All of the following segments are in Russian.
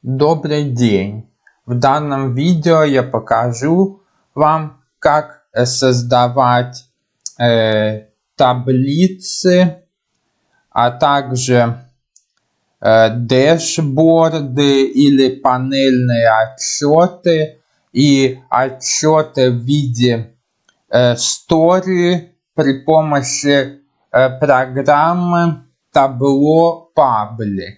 Добрый день! В данном видео я покажу вам, как создавать таблицы, а также дэшборды или панельные отчеты и отчеты в виде стори при помощи программы Tableau Public.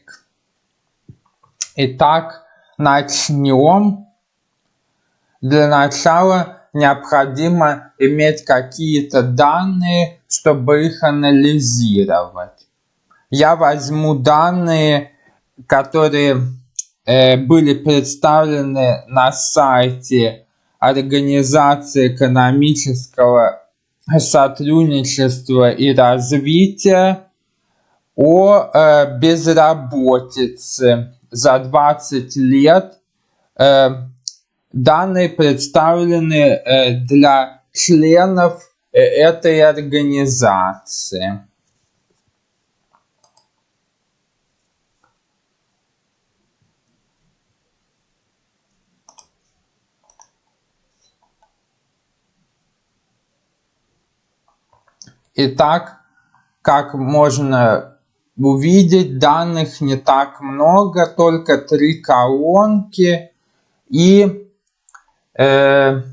Итак, начнем. Для начала необходимо иметь какие-то данные, чтобы их анализировать. Я возьму данные, которые были представлены на сайте Организации экономического сотрудничества и развития о безработице за 20 лет. Данные представлены для членов этой организации. Итак, как можно увидеть, данных не так много, только 3 колонки и 3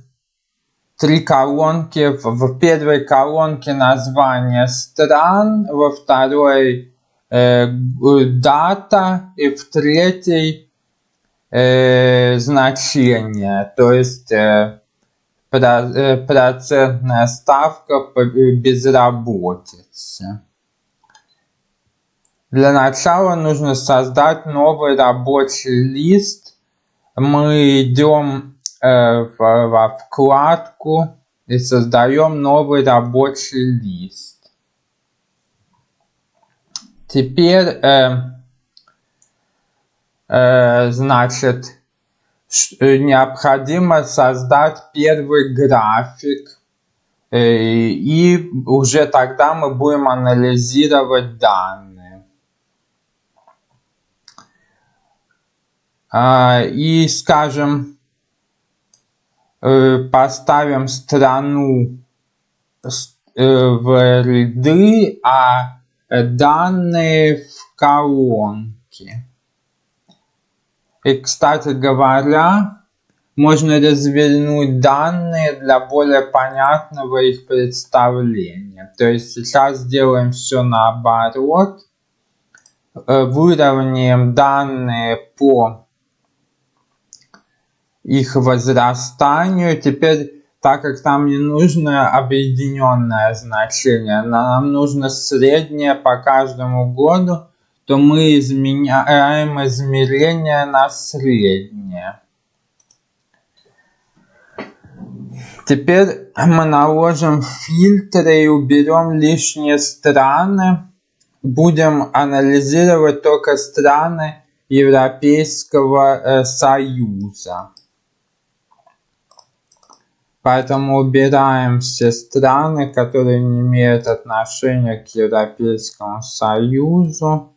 колонки. В первой колонке название стран, во второй дата и в третьей значение, то есть процентная ставка по безработице. Для начала нужно создать новый рабочий лист. Мы идем во вкладку и создаем новый рабочий лист. Теперь, значит, необходимо создать первый график, и уже тогда мы будем анализировать данные. И, скажем, поставим страну в ряды, а данные в колонки. И, кстати говоря, можно развернуть данные для более понятного их представления. То есть сейчас сделаем все наоборот. Выровняем данные по их возрастанию. Теперь, так как нам не нужно объединенное значение, нам нужно среднее по каждому году, то мы изменяем измерение на среднее. Теперь мы наложим фильтры и уберем лишние страны. Будем анализировать только страны Европейского Союза. Поэтому убираем все страны, которые не имеют отношения к Европейскому Союзу.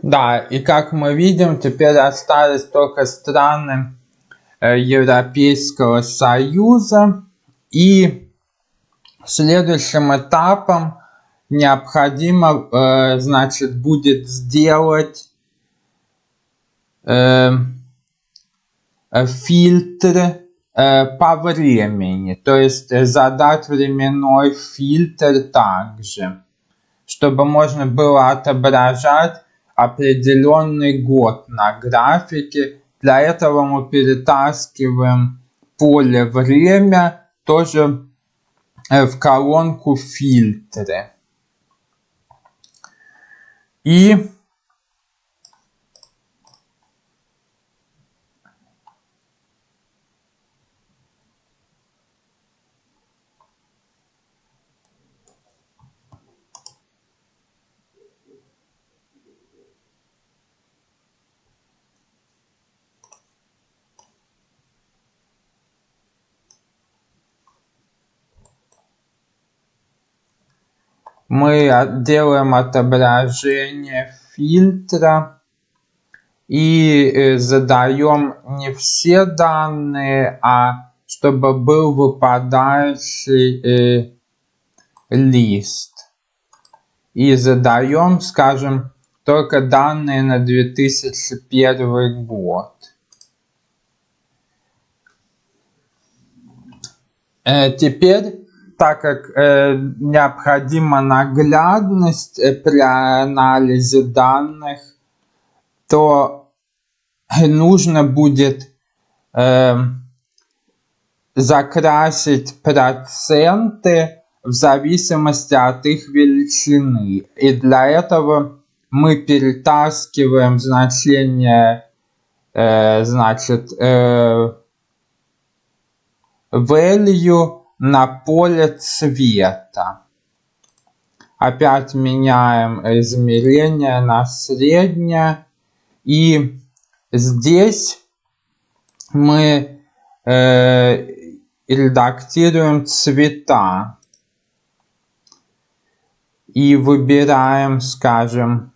Да, и как мы видим, теперь остались только страны Европейского Союза. И следующим этапом необходимо, значит, будет сделать фильтр по времени, то есть задать временной фильтр также, чтобы можно было отображать определенный год на графике. Для этого мы перетаскиваем поле время тоже в колонку фильтры. И мы делаем отображение фильтра и задаем не все данные, а чтобы был выпадающий лист. И задаем, скажем, только данные на 2001 год. Теперь, так как необходима наглядность при анализе данных, то нужно будет закрасить проценты в зависимости от их величины. И для этого мы перетаскиваем значение, значит, value на поле цвета. Опять меняем измерение на среднее. И здесь мы редактируем цвета. И выбираем, скажем,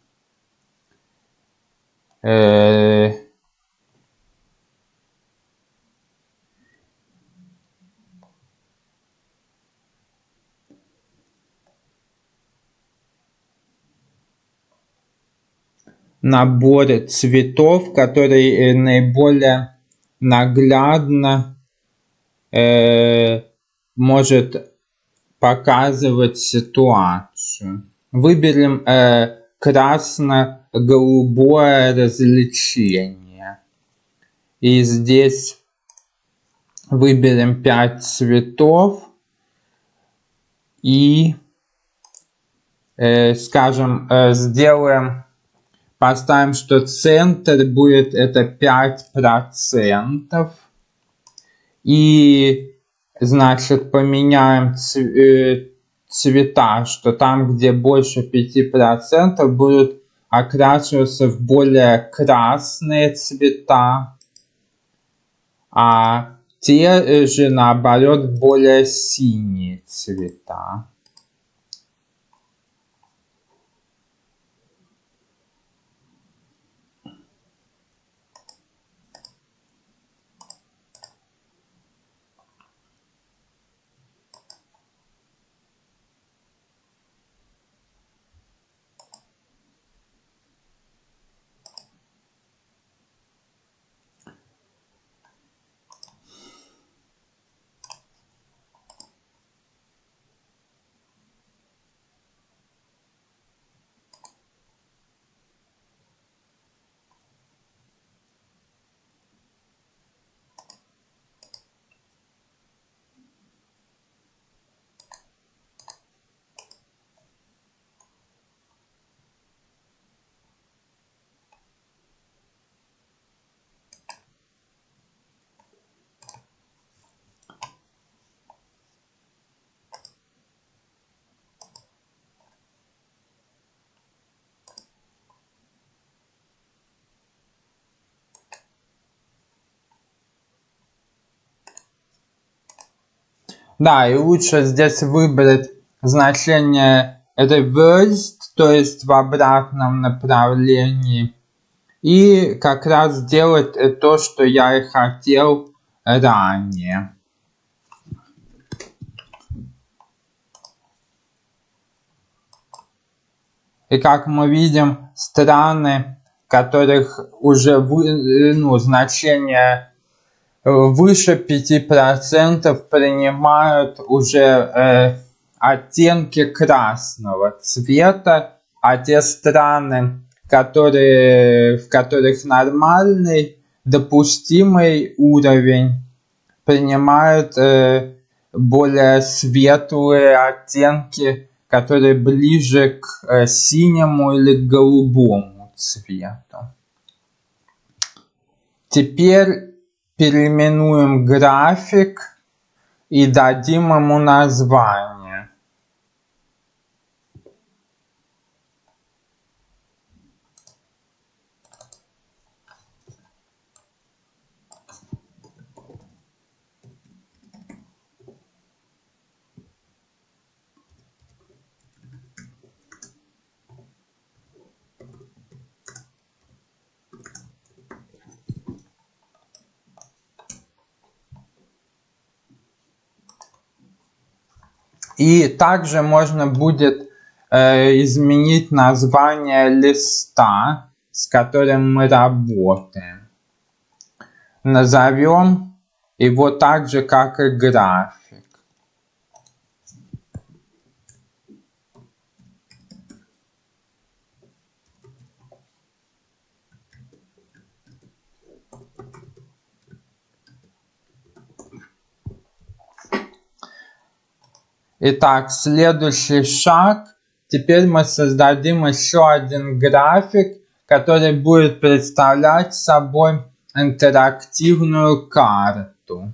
набор цветов, который наиболее наглядно может показывать ситуацию. Выберем красно-голубое развлечение. И здесь выберем 5 цветов. И, скажем, поставим, что центр будет это 5%. И, значит, поменяем цвета, что там, где больше 5%, будут окрашиваться в более красные цвета, а те же, наоборот, более синие цвета. Да, и лучше здесь выбрать значение reversed, то есть в обратном направлении. И как раз сделать то, что я и хотел ранее. И как мы видим, страны, которых уже значение выше 5%, принимают уже оттенки красного цвета, а те страны, в которых нормальный, допустимый уровень, принимают более светлые оттенки, которые ближе к синему или к голубому цвету. Теперь переименуем график и дадим ему название. И также можно будет изменить название листа, с которым мы работаем. Назовем его так же, как и график. Итак, следующий шаг. Теперь мы создадим еще один график, который будет представлять собой интерактивную карту.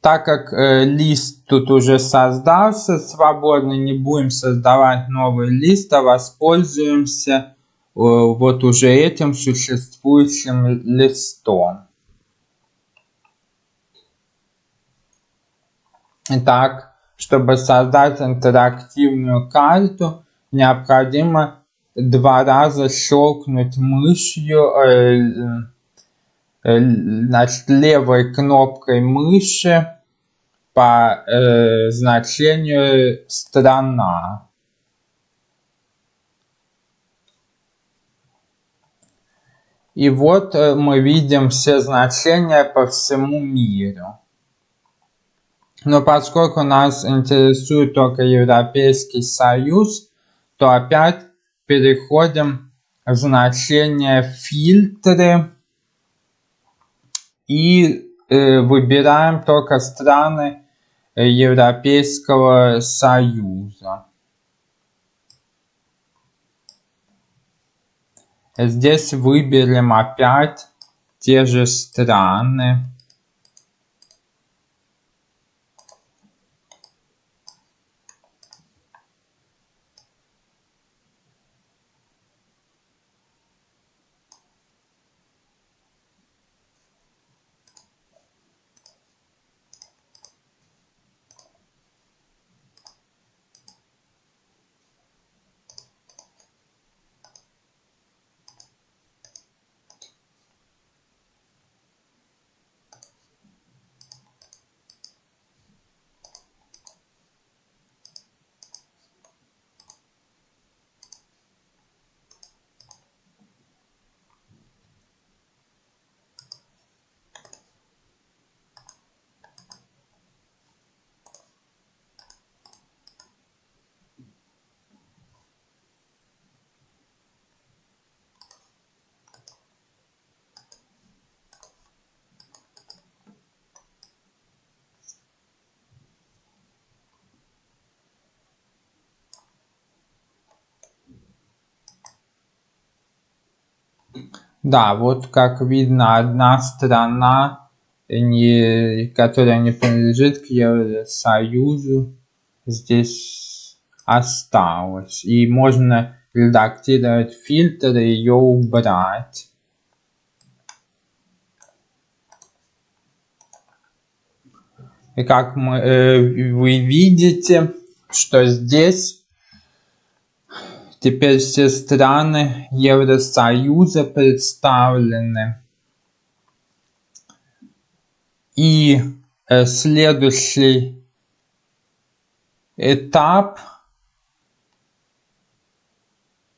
Так как лист тут уже создался свободно, не будем создавать новый лист, а воспользуемся вот уже этим существующим листом. Итак, чтобы создать интерактивную карту, необходимо 2 раза щелкнуть мышью, значит, левой кнопкой мыши по значению «Страна». И вот мы видим все значения по всему миру. Но поскольку нас интересует только Европейский Союз, то опять переходим в значение «Фильтры» и выбираем только страны Европейского Союза. Здесь выберем опять те же страны. Да, вот как видно, одна страна, которая не принадлежит к Евросоюзу, здесь осталась. И можно редактировать фильтр и ее убрать. И как вы видите, что здесь теперь все страны Евросоюза представлены. И следующий этап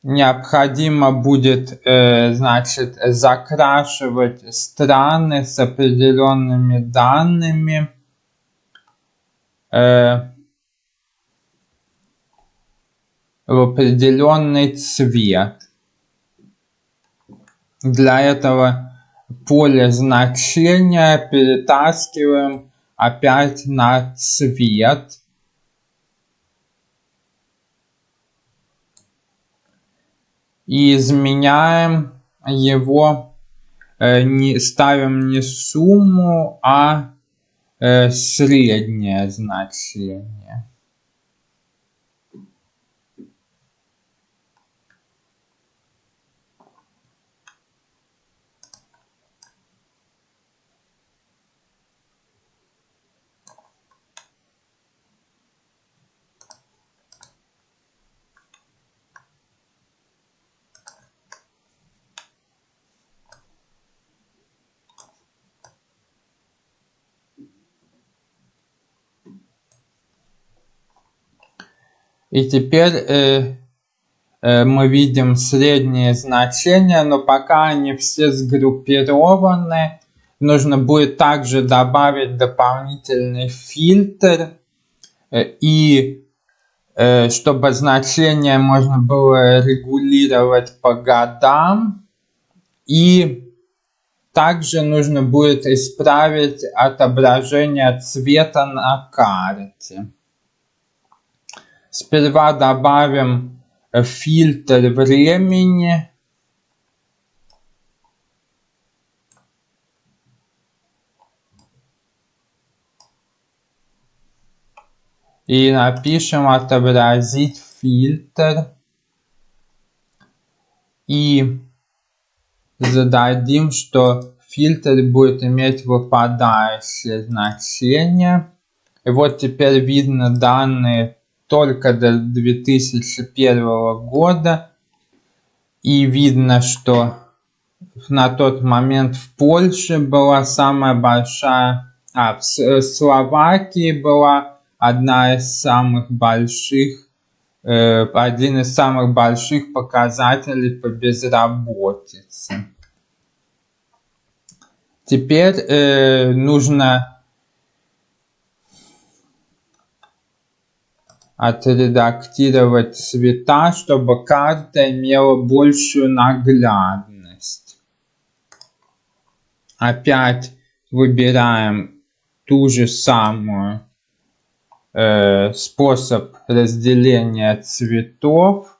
необходимо будет, значит, закрашивать страны с определенными данными в определенный цвет. Для этого поле значения перетаскиваем опять на цвет. И изменяем его, ставим не сумму, а среднее значение. И теперь мы видим средние значения, но пока они все сгруппированы, нужно будет также добавить дополнительный фильтр, и чтобы значения можно было регулировать по годам, и также нужно будет исправить отображение цвета на карте. Сперва добавим фильтр времени. И напишем отобразить фильтр. И зададим, что фильтр будет иметь выпадающее значение. И вот теперь видно данные только до 2001 года. И видно, что на тот момент в Польше была самая большая, в Словакии была один из самых больших показателей по безработице. Теперь нужно отредактировать цвета, чтобы карта имела большую наглядность. Опять выбираем ту же самую способ разделения цветов.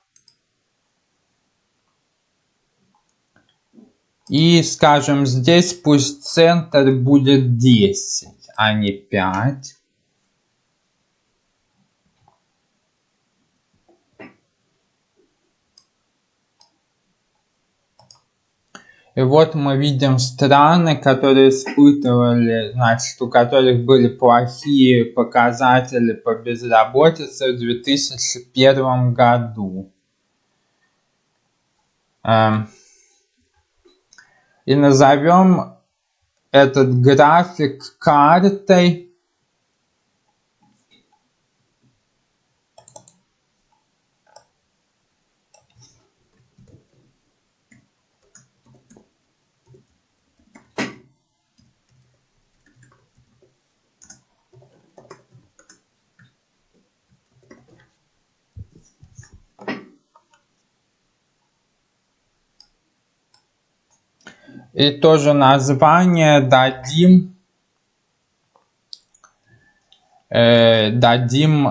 И скажем, здесь пусть центр будет 10, а не 5. И вот мы видим страны, которые испытывали, значит, у которых были плохие показатели по безработице в 2001 году. И назовем этот график картой. И тоже название дадим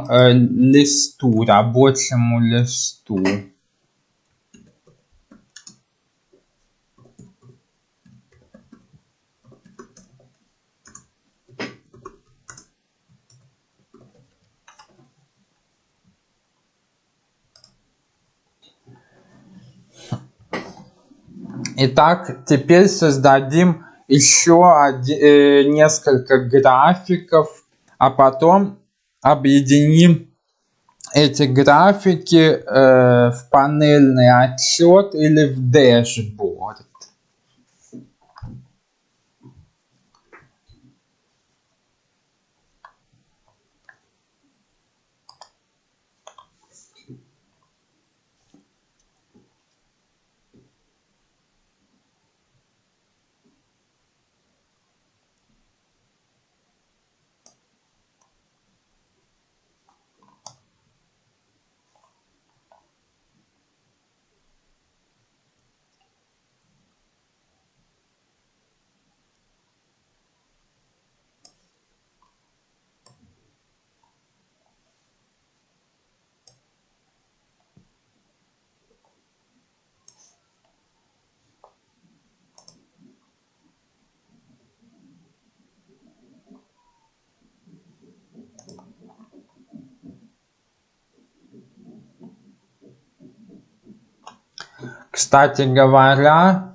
листу, рабочему листу. Итак, теперь создадим еще несколько графиков, а потом объединим эти графики в панельный отчет или в дэшборд. Кстати говоря,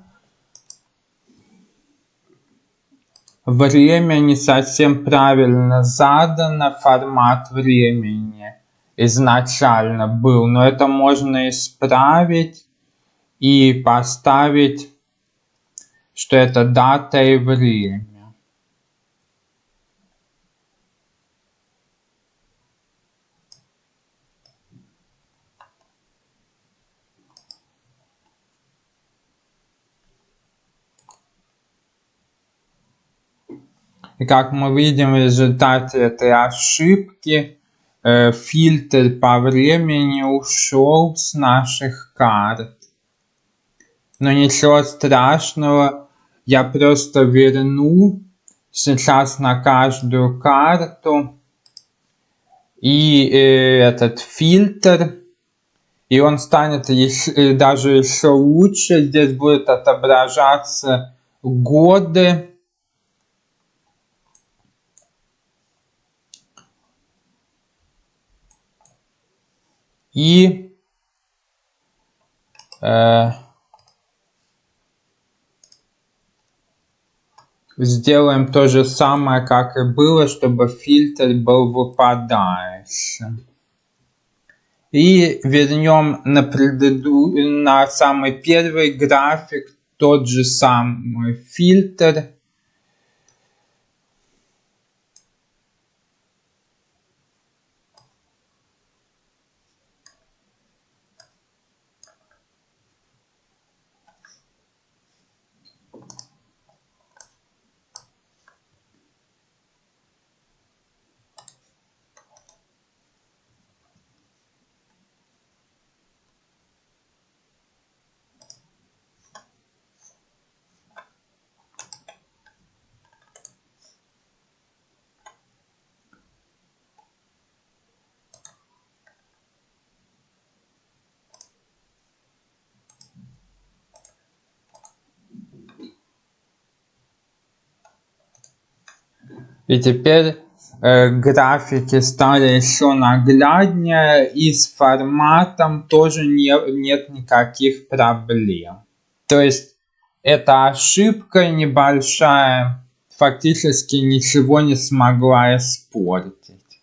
время не совсем правильно задано, формат времени изначально был, но это можно исправить и поставить, что это дата и время. И как мы видим в результате этой ошибки, фильтр по времени ушел с наших карт. Но ничего страшного, я просто верну сейчас на каждую карту и этот фильтр, и он станет даже еще лучше. Здесь будет отображаться годы. И сделаем то же самое, как и было, чтобы фильтр был выпадающим. И вернем на самый первый график тот же самый фильтр. И теперь графики стали еще нагляднее, и с форматом тоже нет никаких проблем. То есть эта ошибка небольшая фактически ничего не смогла испортить.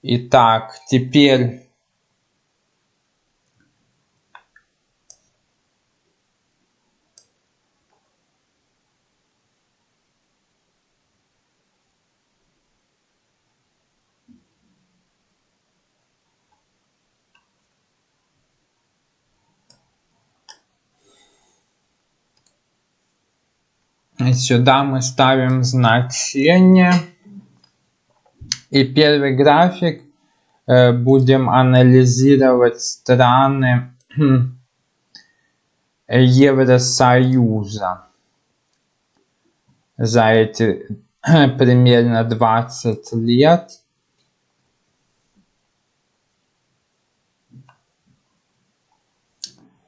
Итак, теперь сюда мы ставим значение. И первый график будем анализировать страны Евросоюза за эти примерно 20 лет.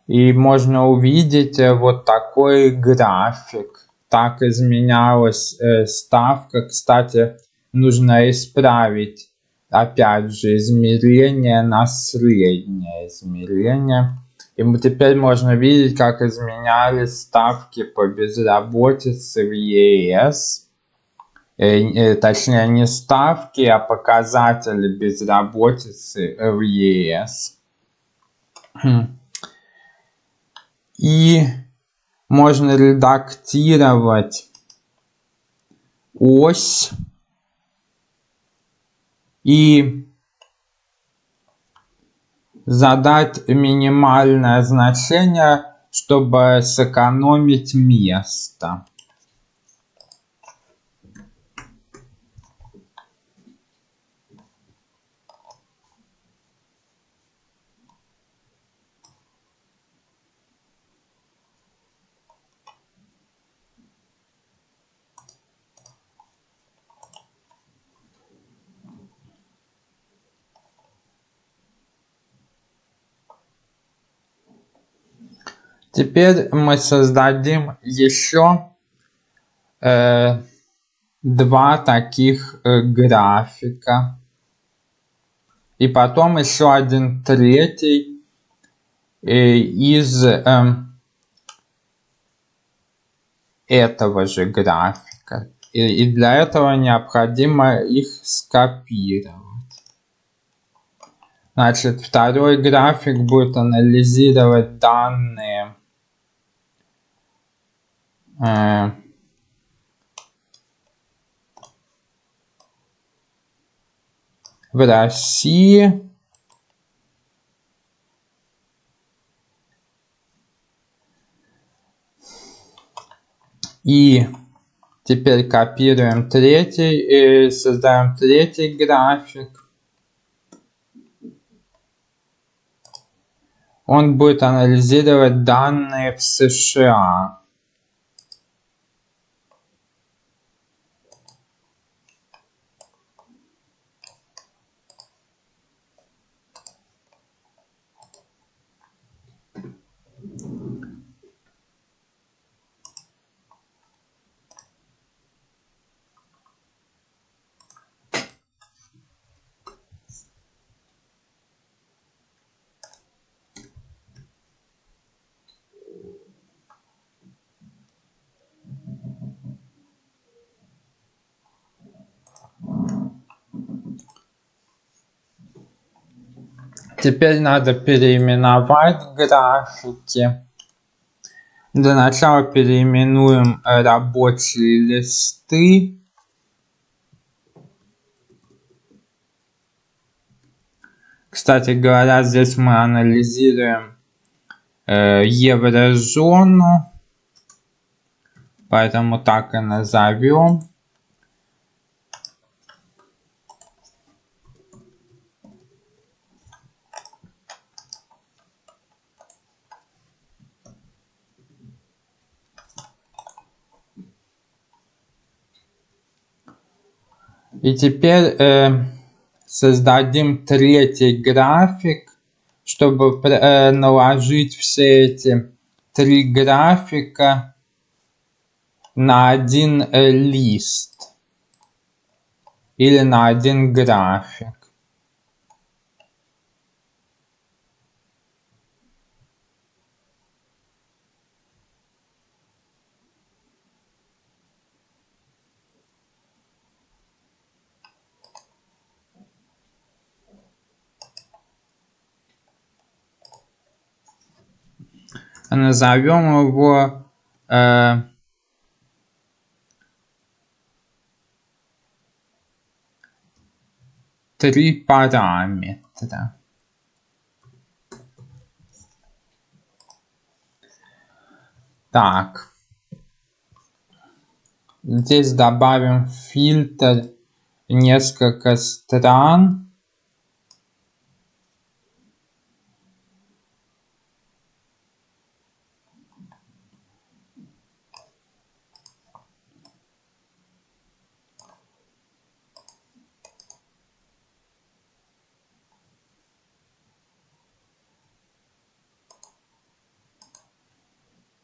И можно увидеть вот такой график. Так изменялась ставка. Кстати, нужно исправить, опять же, измерение на среднее измерение. И теперь можно видеть, как изменялись ставки по безработице в ЕС. точнее не ставки, а показатели безработицы в ЕС. И можно редактировать ось и задать минимальное значение, чтобы сэкономить место. Теперь мы создадим еще два таких графика. И потом еще один третий из этого же графика. И для этого необходимо их скопировать. Значит, второй график будет анализировать данные в России. И теперь копируем третий, создаем третий график. Он будет анализировать данные в США. Теперь надо переименовать графики. Для начала переименуем рабочие листы. Кстати говоря, здесь мы анализируем еврозону, поэтому так и назовем. И теперь создадим третий график, чтобы наложить все эти три графика на один лист или на один график. Назовем его три параметра. Так. Здесь добавим фильтр несколько стран.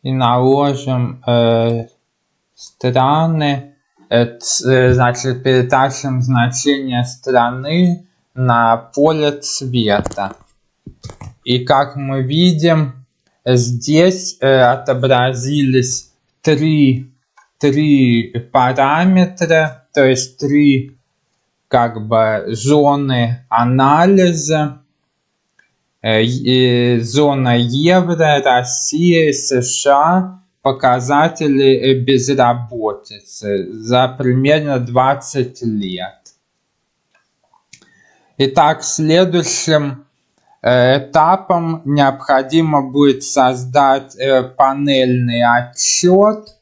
И наложим страны, значит, перетащим значение страны на поле цвета. И как мы видим, здесь отобразились три параметра. то есть 3 как бы зоны анализа. Зона евро, Россия, США, показатели безработицы за примерно 20 лет. Итак, следующим этапом необходимо будет создать панельный отчет.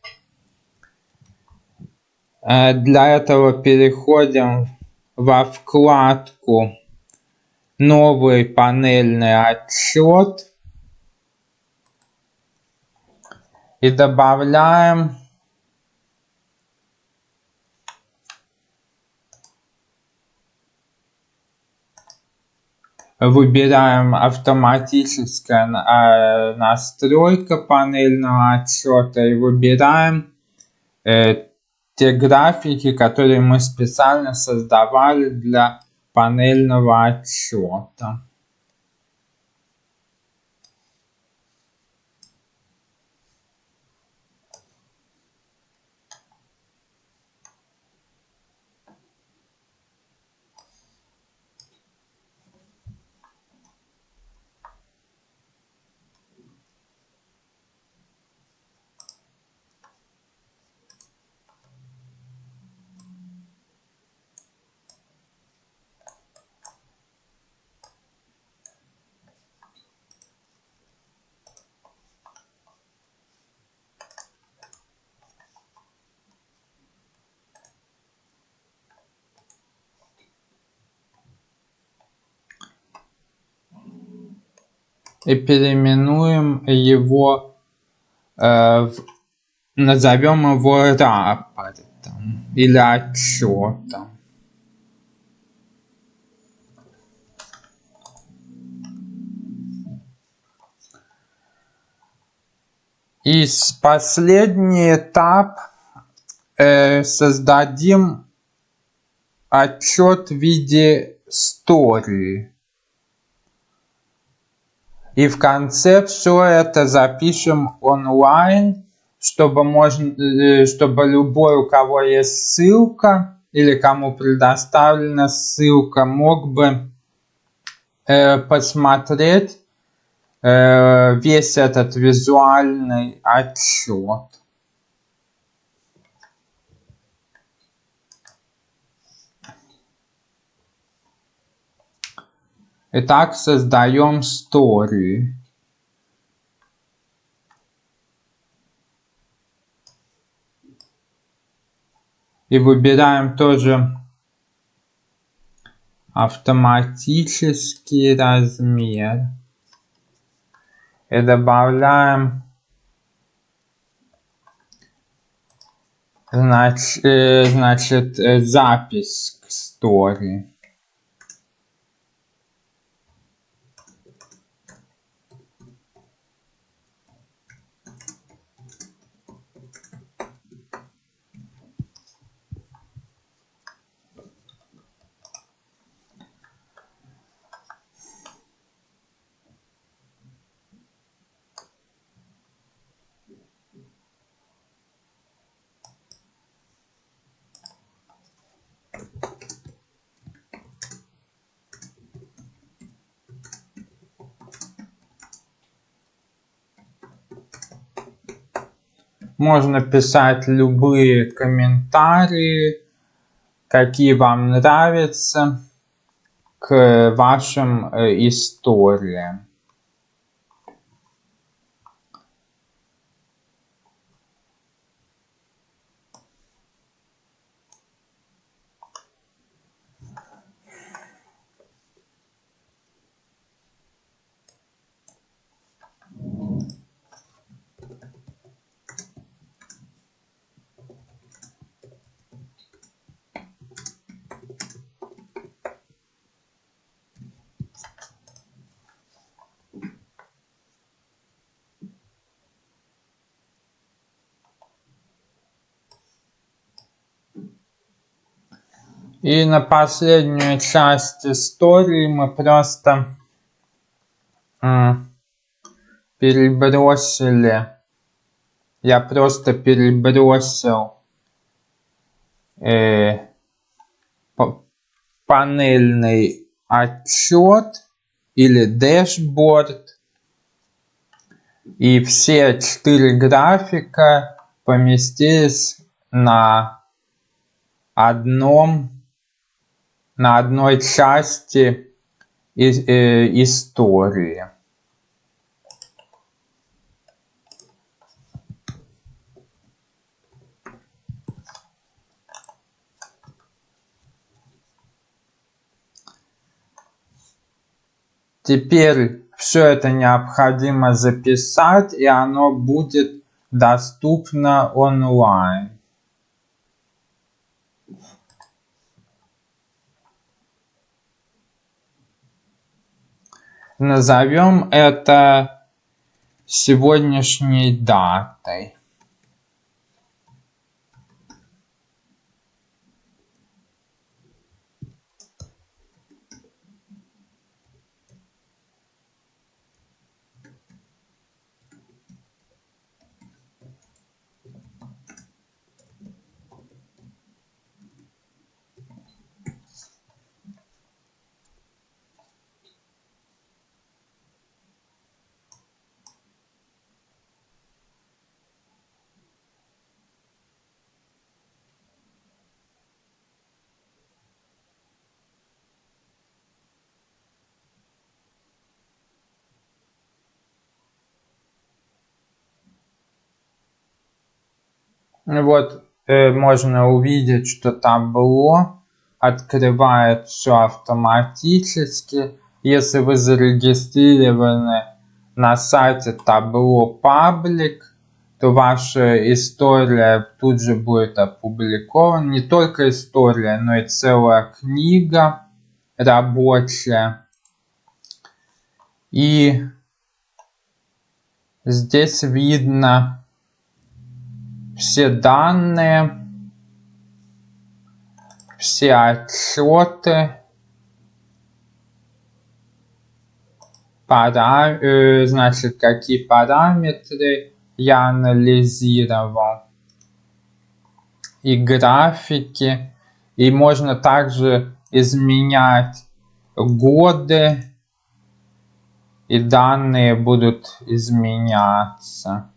Для этого переходим во вкладку «Новый панельный отчет» и добавляем выбираем автоматическая настройка панельного отчета и выбираем те графики, которые мы специально создавали для панельного отчета. И переименуем его, назовем его рапортом или отчетом. И последний этап, создадим отчет в виде истории. И в конце все это запишем онлайн, чтобы любой, у кого есть ссылка или кому предоставлена ссылка, мог бы посмотреть весь этот визуальный отчет. Итак, создаем story. И выбираем тоже автоматический размер. И добавляем значит запись к story. Можно писать любые комментарии, какие вам нравятся, к вашим историям. И на последнюю часть истории мы просто перебросил панельный отчет или дэшборд. И все 4 графика поместились на одной части истории. Теперь все это необходимо записать, и оно будет доступно онлайн. Назовем это сегодняшней датой. Вот можно увидеть, что табло открывает все автоматически. Если вы зарегистрированы на сайте табло Public, то ваша история тут же будет опубликована. Не только история, но и целая книга рабочая. И здесь видно все данные, все отчеты, значит, какие параметры я анализировал, и графики. И можно также изменять годы, и данные будут изменяться.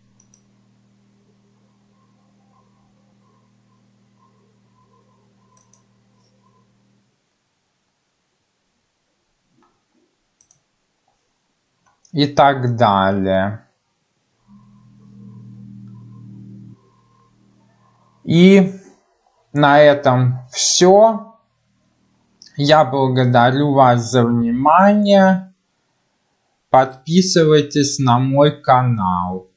И так далее. И на этом все. Я благодарю вас за внимание. Подписывайтесь на мой канал.